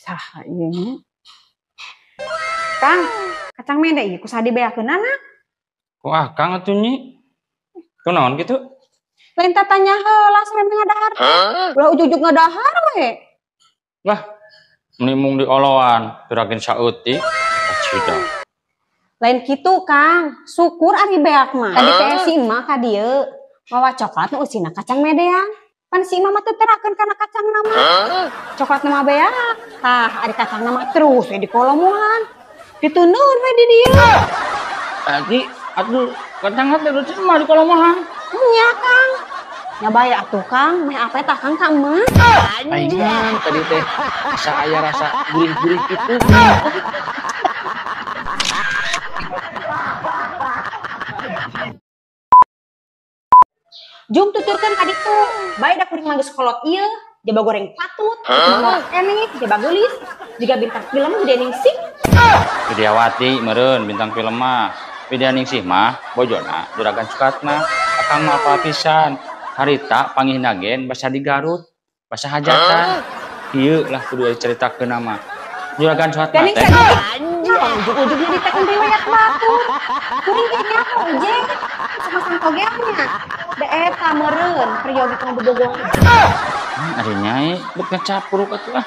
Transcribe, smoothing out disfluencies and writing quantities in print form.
Cah ieu. Kang, kacang mede ieu kusaha dibeakeunana? Kok Kang atuh Nyi? Kunaon kitu? Lain tanya heula sampe ngadahar. Ulah ujug-ujug ngadahar we. Lah, menimbung di oloan, juragan saeutik, acida. Lain kitu Kang, syukur ari beak mah. Tadi teh si Emak ka dieu. Mawa coklat nu eusina kacang medean. Pan si Emak mah teu terakeun kana kacang nama. Coklat nama beak. Tah, ari kacang nama terus we di kolomohan. Dituneun we di dieu. Tadi atuh kacang teh terus mah di kolomohan. Nya Kang. Nya bae atuh Kang, meh apa tah Kang ka emak? Aing tadi teh asa aya rasa gurih-gurih kitu. Jum tuturkeun ka ditu. Bae da kuring manggeus kolot ieu, jaba goreng patut, mangga keneh, jaba geulis, jiga bintang film Widya Ningsih. Widyawati meureun bintang film mah. Widya Ningsih mah bojona juragan Sukatna. Akang mah apal pisan. Harita panggihna gen basa di Garut, basa hajatan. Ieu lah kudu dicaritakeun nama. Juragan Sukatna teh Anjing, ujug-ujugna ditekeun riwayat batur. Kuring ge nya ojek, sama-sama togeannya. Da eta meureun peryogi tong bobogohan. ari nyai beuh ngecapuruk atuh ah.